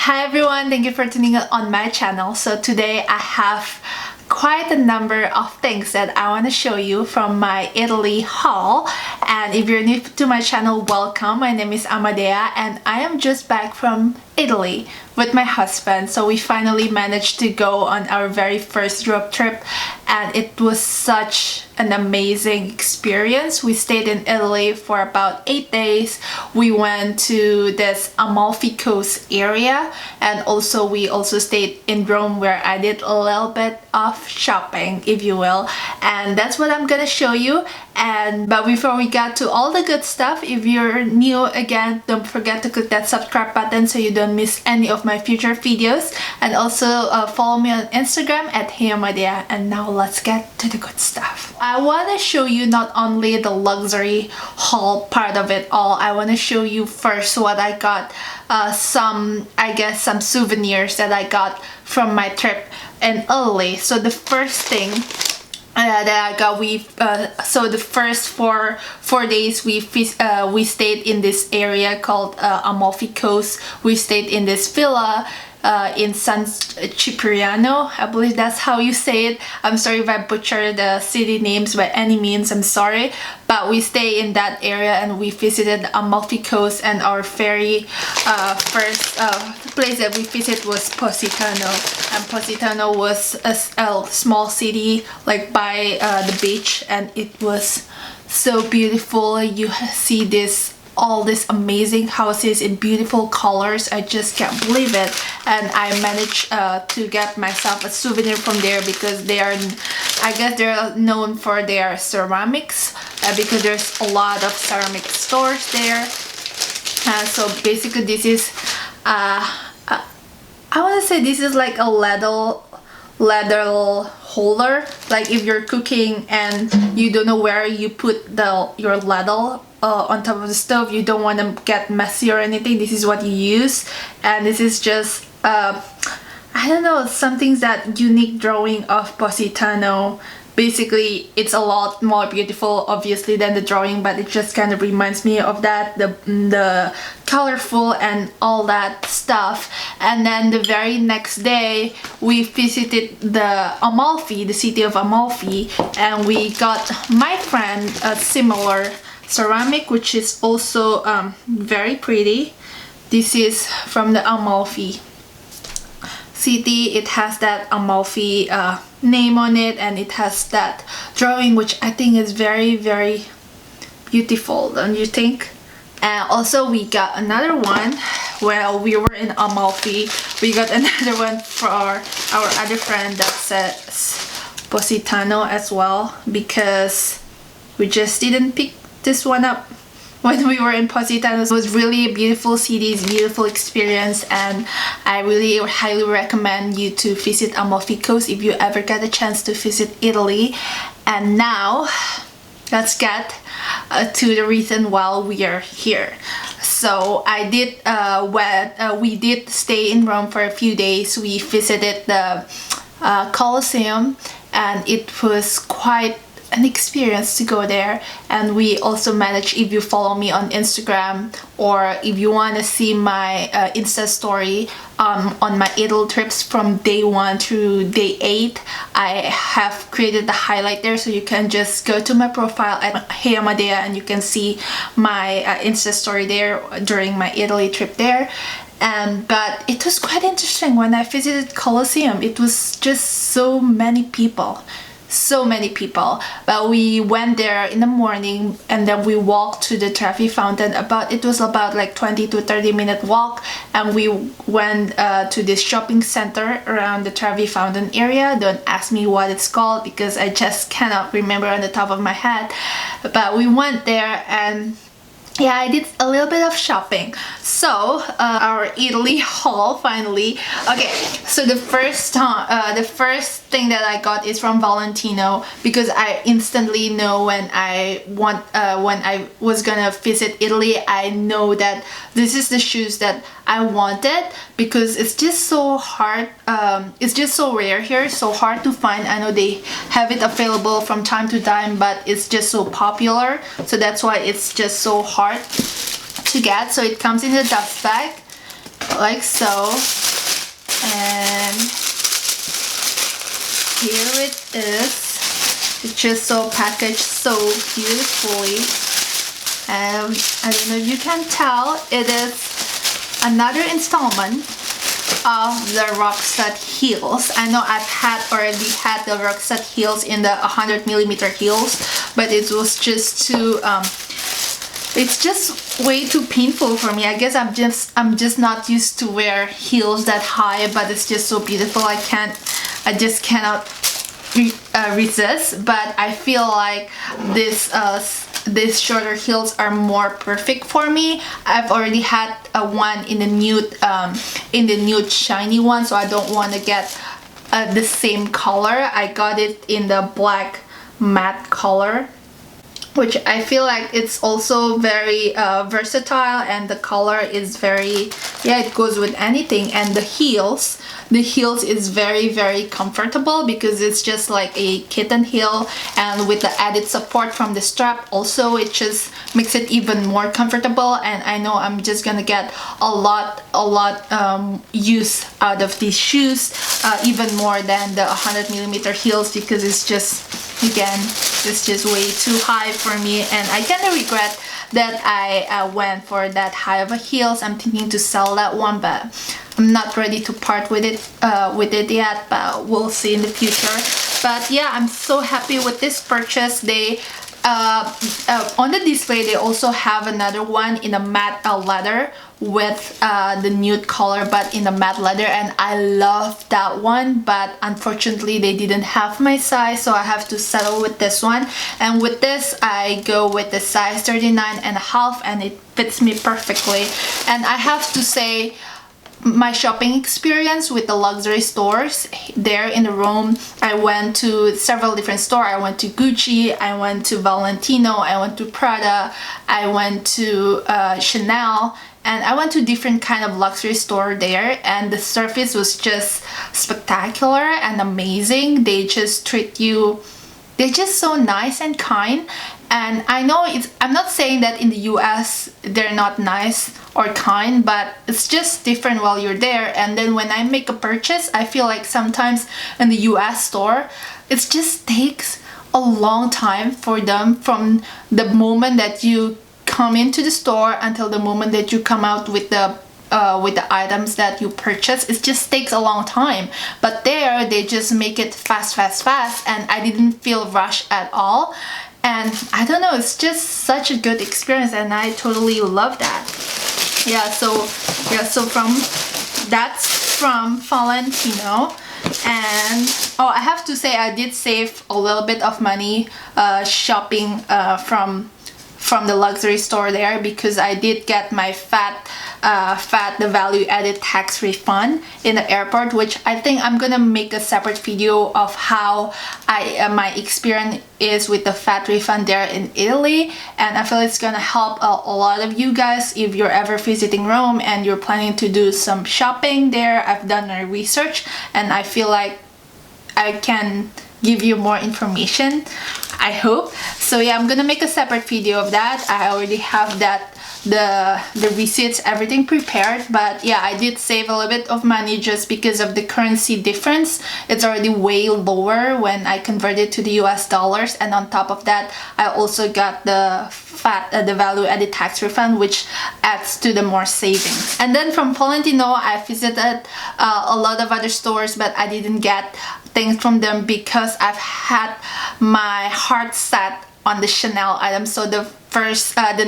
Hi everyone, thank you for tuning in on my channel. So today I have quite a number of things that I want to show you from my Italy haul. And if you're new to my channel, welcome. My name is Amadea and I am just back from Italy with my husband. So we finally managed to go on our very first road trip and it was such an amazing experience. We stayed in Italy for about 8 days. We went to this Amalfi Coast area and we also stayed in Rome, where I did a little bit of shopping, if you will, and that's what I'm gonna show you. But before we get to all the good stuff, if you're new again, don't forget to click that subscribe button so you don't miss any of my future videos, and also follow me on Instagram at HeyAmadea. And now let's get to the good stuff. I want to show you not only the luxury haul part of it all. I want to show you first what I got, some souvenirs that I got from my trip in Italy. So the first thing that I got, so the first four days we stayed in this area called Amalfi Coast. We stayed in this villa in San Cipriano, I believe that's how you say it. I'm sorry if I butcher the city names by any means, I'm sorry. But we stay in that area and we visited Amalfi Coast, and our very first place that we visited was Positano. And Positano was a small city like by the beach, and it was so beautiful. You see all these amazing houses in beautiful colors. I just can't believe it. And I managed to get myself a souvenir from there because they're known for their ceramics, because there's a lot of ceramic stores there. So basically this is I want to say this is like a ladle holder. Like if you're cooking and you don't know where you put your ladle on top of the stove, you don't want to get messy or anything, this is what you use. And this is just I don't know, something that unique drawing of Positano. Basically it's a lot more beautiful obviously than the drawing, but it just kind of reminds me of that, the colorful and all that stuff. And then the very next day we visited the city of Amalfi, and we got my friend a similar ceramic, which is also very pretty. This is from the Amalfi city. It has that Amalfi name on it, and it has that drawing, which I think is very, very beautiful, don't you think? And also we got another one. Well, we were in Amalfi, we got another one for our other friend that says Positano as well, because we just didn't pick this one up when we were in Positano. It was really a beautiful city, beautiful experience, and I really highly recommend you to visit Amalfi Coast if you ever get a chance to visit Italy. And now let's get to the reason why we are here. So we did stay in Rome for a few days. We visited the Colosseum, and it was quite an experience to go there. And we also managed, if you follow me on Instagram, or if you want to see my Insta story on my Italy trips from day 1 through day 8, I have created the highlight there, so you can just go to my profile at HeyAmadea and you can see my Insta story there during my Italy trip there. But it was quite interesting when I visited Colosseum. It was just so many people, but we went there in the morning and then we walked to the Trevi Fountain. It was about like 20 to 30 minute walk, and we went to this shopping center around the Trevi Fountain area. Don't ask me what it's called because I just cannot remember on the top of my head, but we went there and yeah, I did a little bit of shopping. So our Italy haul finally. Okay, so the first thing that I got is from Valentino, because I instantly know when I was gonna visit Italy, I know that this is the shoes that I wanted, because it's just so hard, it's just so rare here, so hard to find. I know they have it available from time to time, but it's just so popular, so that's why it's just so hard to get. So it comes in a dust bag, like so. And here it is. It's just so packaged so beautifully. And I don't know if you can tell, it is another installment of the Rockstud heels. I know I've already had the Rockstud heels in the 100mm heels, but it was just too it's just way too painful for me. I guess I'm just not used to wear heels that high, but it's just so beautiful. I just cannot resist. But I feel like these shorter heels are more perfect for me. I've already had one in the nude shiny one, so I don't want to get the same color. I got it in the black matte color, which I feel like it's also very versatile, and the color is very, yeah, it goes with anything. And the heels is very, very comfortable because it's just like a kitten heel, and with the added support from the strap also, it just makes it even more comfortable. And I know I'm just gonna get a lot use out of these shoes, even more than the 100mm heels, because it's just, again, it's just way too high for me, and I kind of regret that I went for that high of a heels. I'm thinking to sell that one, but I'm not ready to part with it yet, but we'll see in the future. But yeah, I'm so happy with this purchase. They on the display they also have another one in a matte leather with the nude color, but in a matte leather, and I love that one, but unfortunately they didn't have my size, so I have to settle with this one. And with this I go with the size 39.5, and it fits me perfectly. And I have to say, my shopping experience with the luxury stores there in Rome, I went to several different stores. I went to Gucci, I went to Valentino, I went to Prada, I went to Chanel, and I went to different kind of luxury store there, and the service was just spectacular and amazing. They just treat you, they're just so nice and kind. And I know I'm not saying that in the US they're not nice or kind, but it's just different while you're there. And then when I make a purchase, I feel like sometimes in the US store, it just takes a long time for them from the moment that you come into the store until the moment that you come out with the items that you purchase. It just takes a long time. But there, they just make it fast, and I didn't feel rushed at all. And I don't know, it's just such a good experience, and I totally love that. So that's from Valentino. And oh, I have to say, I did save a little bit of money shopping from the luxury store there, because I did get my the value added tax refund in the airport, which I think I'm gonna make a separate video of how my experience is with the VAT refund there in Italy. And I feel it's gonna help a lot of you guys if you're ever visiting Rome and you're planning to do some shopping there. I've done my research, and I feel like I can give you more information, I hope. So yeah, I'm gonna make a separate video of that. I already have the receipts, everything prepared. But yeah, I did save a little bit of money just because of the currency difference. It's already way lower when I converted to the US dollars, and on top of that I also got the the value added tax refund, which adds to the more savings. And then from Valentino, I visited a lot of other stores, but I didn't get things from them because I've had my heart set on the Chanel items. So the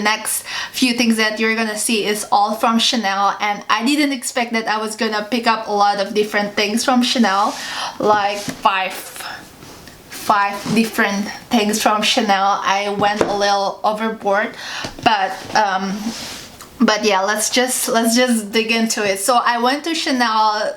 next few things that you're gonna see is all from Chanel, and I didn't expect that I was gonna pick up a lot of different things from Chanel, like five different things from Chanel. I went a little overboard, but yeah, let's just dig into it. So I went to Chanel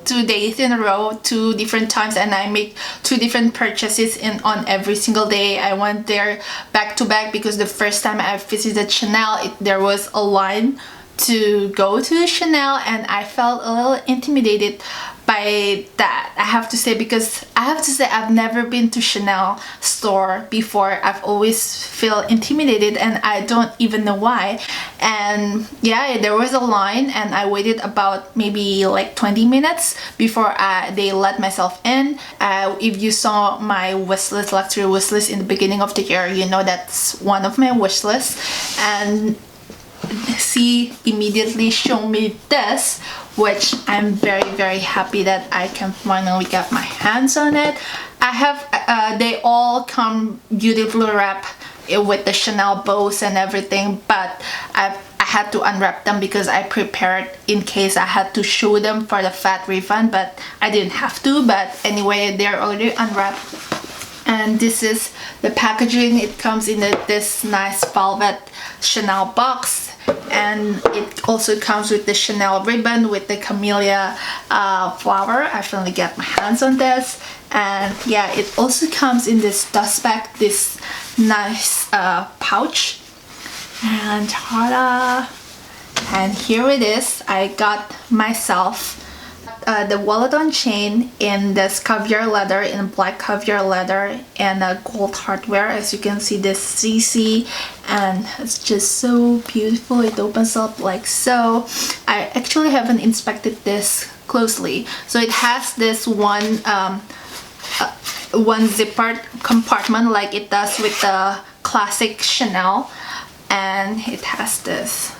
2 days in a row, 2 different times, and I make 2 different purchases on every single day. I went there back to back because the first time I visited Chanel, there was a line to go to Chanel, and I felt a little intimidated by that, I have to say, because I've never been to Chanel store before. I've always felt intimidated and I don't even know why. And yeah, there was a line and I waited about maybe like 20 minutes before they let myself in. If you saw my wish list, luxury wish list in the beginning of the year, you know that's one of my wish lists. And she immediately showed me this, which I'm very happy that I can finally get my hands on it. I have they all come beautifully wrapped with the Chanel bows and everything, but I had to unwrap them because I prepared in case I had to show them for the fat refund, but I didn't have to. But anyway, they're already unwrapped. And this is the packaging. It comes in this nice velvet Chanel box, and it also comes with the Chanel ribbon with the camellia flower. I finally got my hands on this. And yeah, it also comes in this dust bag, this nice pouch. And ta-da! And here it is. I got myself the wallet on chain in this caviar leather, in black caviar leather, and a gold hardware. As you can see, this CC, and it's just so beautiful. It opens up like so. I actually haven't inspected this closely. So it has this one zipper compartment like it does with the classic Chanel, and it has this.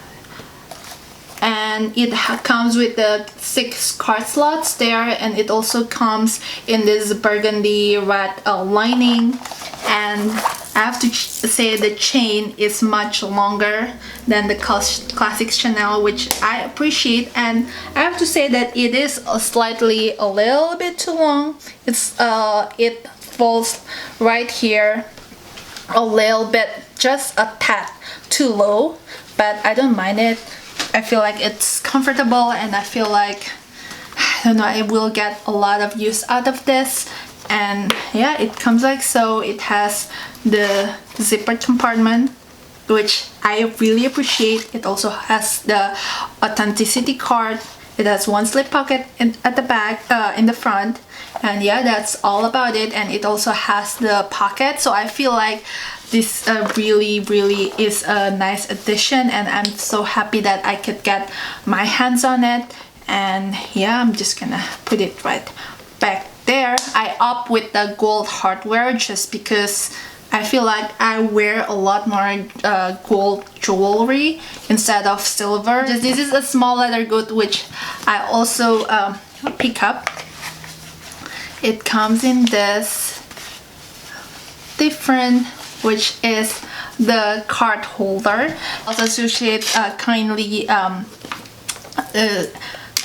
And it comes with the 6 card slots there, and it also comes in this burgundy red lining. And I have to say the chain is much longer than the classic Chanel, which I appreciate. And I have to say that it is a little bit too long. It falls right here a little bit, just a tad too low, but I don't mind it. I feel like it's comfortable, and I feel like, I don't know, I will get a lot of use out of this. And yeah, it comes like so. It has the zippered compartment, which I really appreciate. It also has the authenticity card. It has one slip pocket at the back, in the front. And yeah, that's all about it. And it also has the pocket. So I feel like this really is a nice addition, and I'm so happy that I could get my hands on it. And yeah, I'm just gonna put it right back there. I opt with the gold hardware just because I feel like I wear a lot more gold jewelry instead of silver. This is a small leather good, which I also pick up. It comes in this different, which is the card holder. Also, associate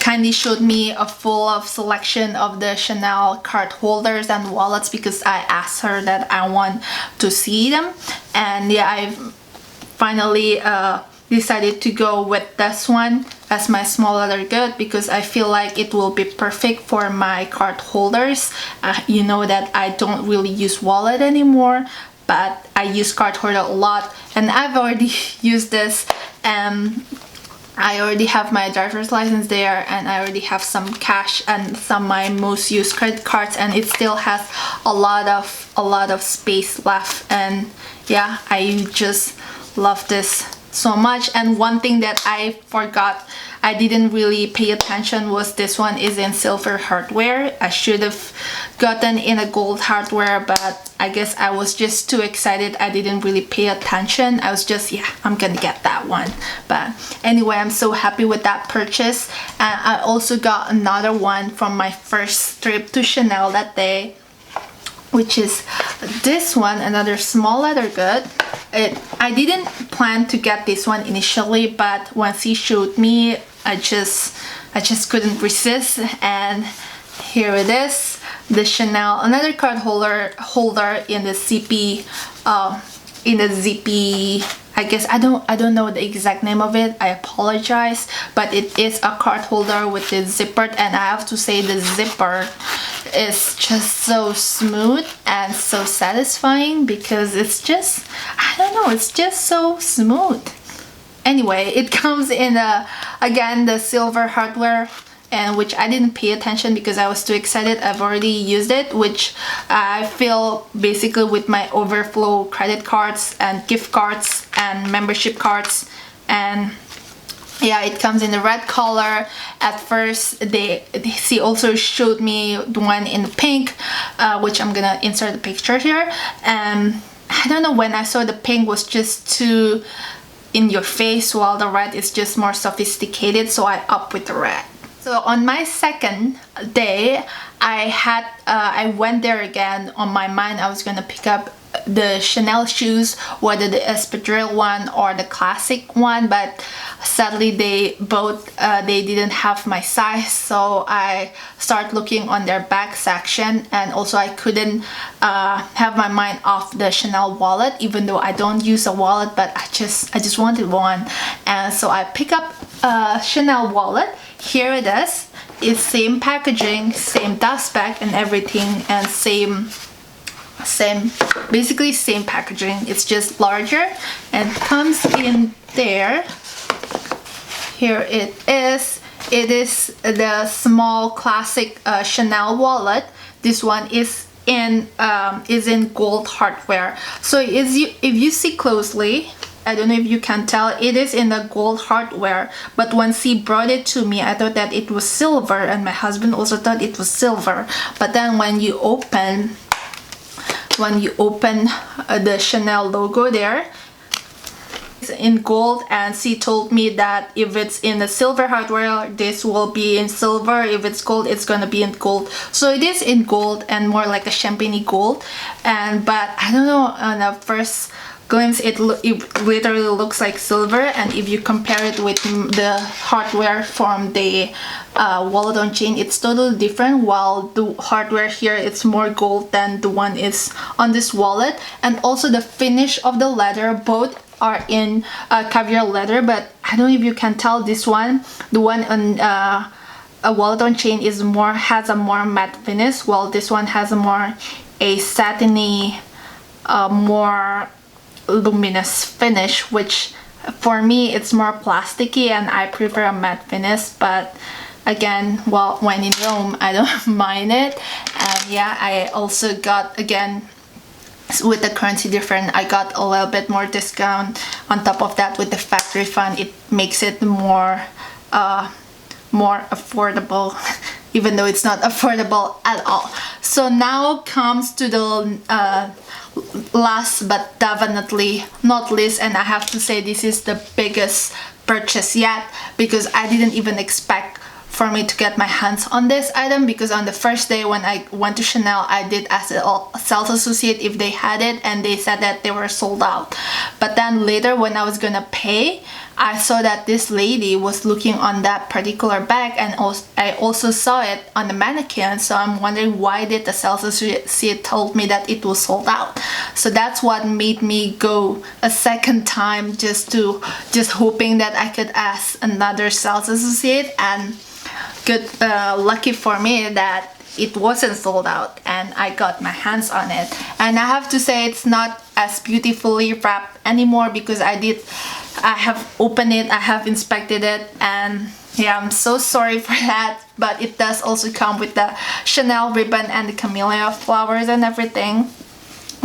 kindly showed me a full of selection of the Chanel card holders and wallets because I asked her that I want to see them. And yeah, I finally decided to go with this one as my small leather good because I feel like it will be perfect for my card holders. You know that I don't really use wallet anymore, but I use card holder a lot, and I've already used this. I already have my driver's license there, and I already have some cash and some of my most used credit cards, and it still has a lot of space left. And yeah, I just love this so much. And one thing that I forgot, I didn't really pay attention, was this one is in silver hardware. I should have gotten in a gold hardware, but I guess I was just too excited. I didn't really pay attention. I was just, yeah, I'm gonna get that one. But anyway, I'm so happy with that purchase. And I also got another one from my first trip to Chanel that day, which is this one, another small leather good. I didn't plan to get this one initially, but once he showed me, I just couldn't resist. And here it is, the Chanel, another card holder in the zippy, I guess I don't know the exact name of it. I apologize, but it is a card holder with the zipper, and I have to say the zipper is just so smooth and so satisfying because it's just, I don't know, it's just so smooth. anyway, it comes in again the silver hardware, and which I didn't pay attention because I was too excited. I've already used it, which I feel basically with my overflow credit cards and gift cards and membership cards. And yeah, it comes in the red color. At first she also showed me the one in the pink, which I'm gonna insert the picture here. And I don't know, when I saw the pink was just too in your face, while the red is just more sophisticated, so I up with the red. So on my second day, I went there again. On my mind, I was gonna pick up the Chanel shoes, whether the espadrille one or the classic one, but sadly they didn't have my size, so I started looking on their back section. And also I couldn't have my mind off the Chanel wallet, even though I don't use a wallet, but I just wanted one. And so I pick up a Chanel wallet. Here it is. It's same packaging, same dust bag and everything, and basically same packaging. It's just larger and comes in there. Here it is. It is the small classic Chanel wallet. This one is in gold hardware. So if you see closely, I don't know if you can tell, it is in the gold hardware. But when she brought it to me, I thought that it was silver, and my husband also thought it was silver. But then when you open the Chanel logo there, it's in gold, and she told me that if it's in the silver hardware, this will be in silver. If it's gold, it's gonna be in gold. So it is in gold, and more like a champagne gold. But I don't know, on the first glimpse it literally looks like silver, and if you compare it with the hardware from the wallet on chain, it's totally different. While the hardware here, it's more gold than the one is on this wallet. And also the finish of the leather, both are in caviar leather, but I don't know if you can tell, this one, the one on a wallet on chain has a more matte finish, while this one has a satiny, more luminous finish, which for me it's more plasticky, and I prefer a matte finish. But again, well, when in Rome, I don't mind it. And yeah, I also got, again, with the currency different, I got a little bit more discount on top of that with the factory fund. It makes it more affordable even though it's not affordable at all. So now comes to the last but definitely not least, and I have to say this is the biggest purchase yet, because I didn't even expect for me to get my hands on this item, because on the first day when I went to Chanel, I did ask a sales associate if they had it, and they said that they were sold out. But then later when I was gonna pay, I saw that this lady was looking on that particular bag, and I also saw it on the mannequin. So I'm wondering, why did the sales associate told me that it was sold out? So that's what made me go a second time, just hoping that I could ask another sales associate. And good, lucky for me that it wasn't sold out and I got my hands on it. And I have to say, it's not as beautifully wrapped anymore, because I have opened it, I have inspected it, and yeah, I'm so sorry for that. But it does also come with the Chanel ribbon and the camellia flowers and everything.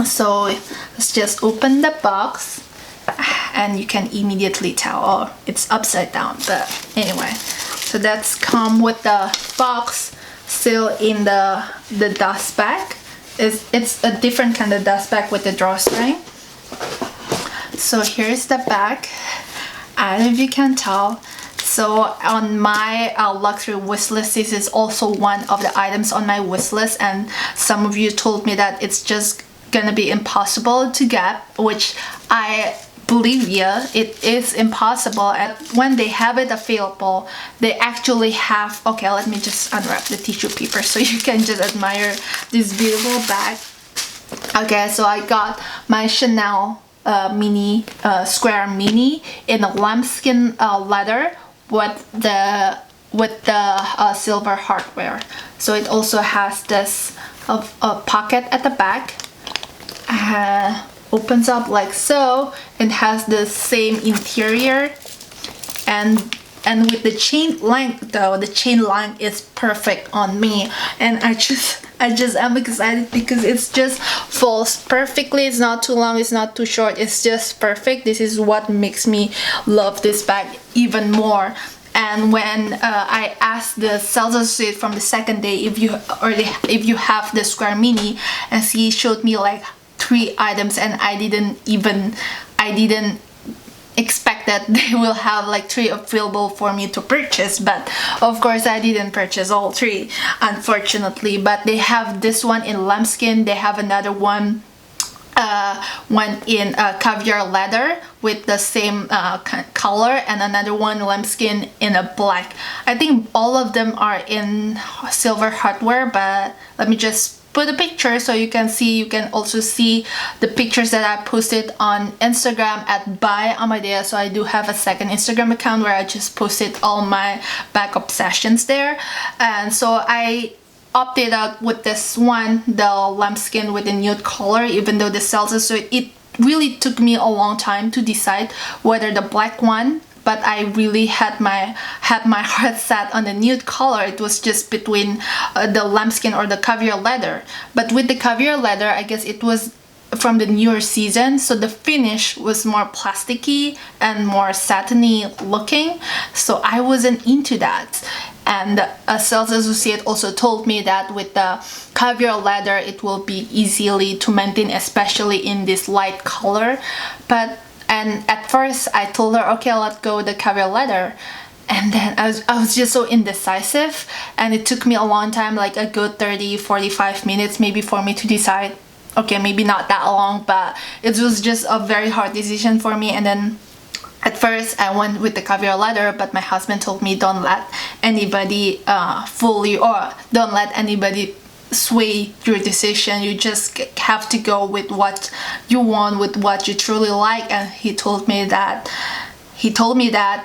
So let's just open the box, and you can immediately tell, oh, it's upside down. But anyway, so that's come with the box, still in the dust bag. It's a different kind of dust bag with the drawstring. So here's the bag. I don't know if you can tell. So on my luxury wish list, this is also one of the items on my wish list, and some of you told me that it's just gonna be impossible to get, which I believe you, it is impossible. And when they have it available, they actually have, okay, let me just unwrap the tissue paper so you can just admire this beautiful bag. Okay, so I got my Chanel mini square mini in a lambskin leather with the silver hardware. So it also has this pocket at the back, opens up like so, and has the same interior and with the chain length though, the chain length is perfect on me, and I just am excited because it's just falls perfectly. It's not too long, it's not too short, it's just perfect. This is what makes me love this bag even more. And when I asked the sales associate from the second day if you have the square mini, and she showed me like 3 items, and I didn't expect that they will have like 3 available for me to purchase, but of course I didn't purchase all 3, unfortunately. But they have this one in lambskin, they have another one in caviar leather with the same color, and another one lambskin in a black. I think all of them are in silver hardware, but let me just put a picture so you can see. You can also see the pictures that I posted on Instagram at by Amadea. So I do have a second Instagram account where I just posted all my bag obsessions there, and so I opted out with this one, the lambskin with the nude color, even though the sales associate, it really took me a long time to decide whether the black one, but I really had my heart set on the nude color. It was just between the lambskin or the caviar leather. But with the caviar leather, I guess it was from the newer season, so the finish was more plasticky and more satiny looking, so I wasn't into that. And a sales associate also told me that with the caviar leather it will be easily to maintain, especially in this light color. And at first I told her, okay, let's go with the caviar leather, and then I was just so indecisive, and it took me a long time, like a good 30-45 minutes maybe, for me to decide. Okay, maybe not that long, but it was just a very hard decision for me. And then at first I went with the caviar leather, but my husband told me don't let anybody fully, or don't let anybody sway your decision. You just have to go with what you want, with what you truly like. And he told me that,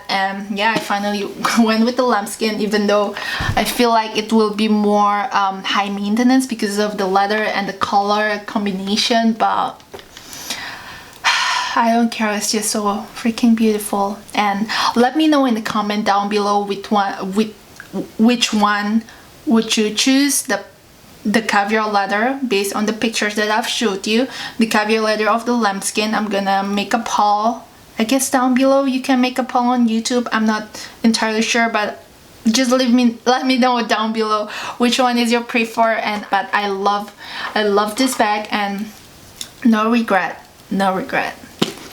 and yeah, I finally went with the lambskin, even though I feel like it will be more high maintenance because of the leather and the color combination, but I don't care, it's just so freaking beautiful. And let me know in the comment down below which one would you choose, the caviar leather based on the pictures that I've showed you, the caviar leather of the lambskin. I'm gonna make a poll, I guess, down below. You can make a poll on YouTube, I'm not entirely sure, but just let me know down below which one is your prefer. And but I love this bag, and no regret.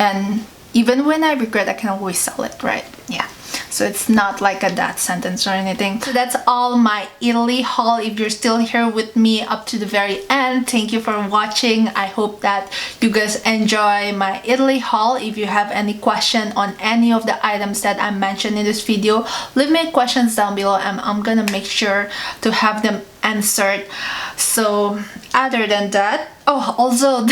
And even when I regret, I can always sell it, right? Yeah, so it's not like a death sentence or anything. So that's all my Italy haul. If you're still here with me up to the very end, thank you for watching. I hope that you guys enjoy my Italy haul. If you have any question on any of the items that I mentioned in this video, leave me questions down below, and I'm gonna make sure to have them answered. So other than that, oh, also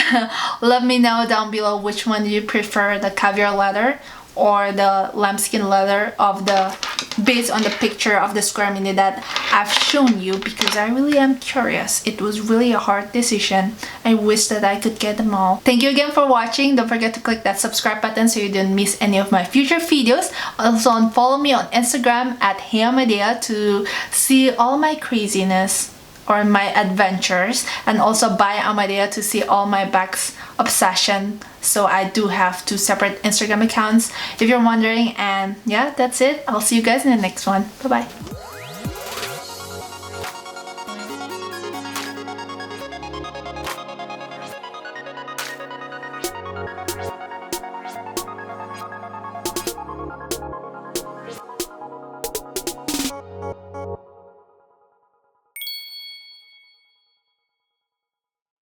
let me know down below which one do you prefer, the caviar leather or the lambskin leather of the, based on the picture of the square mini that I've shown you, because I really am curious. It was really a hard decision. I wish that I could get them all. Thank you again for watching. Don't forget to click that subscribe button so you don't miss any of my future videos. Also follow me on Instagram at heyamadea to see all my craziness or my adventures, and also by Amadea to see all my bags obsession. So I do have 2 separate Instagram accounts if you're wondering. And yeah, that's it. I'll see you guys in the next one. Bye bye.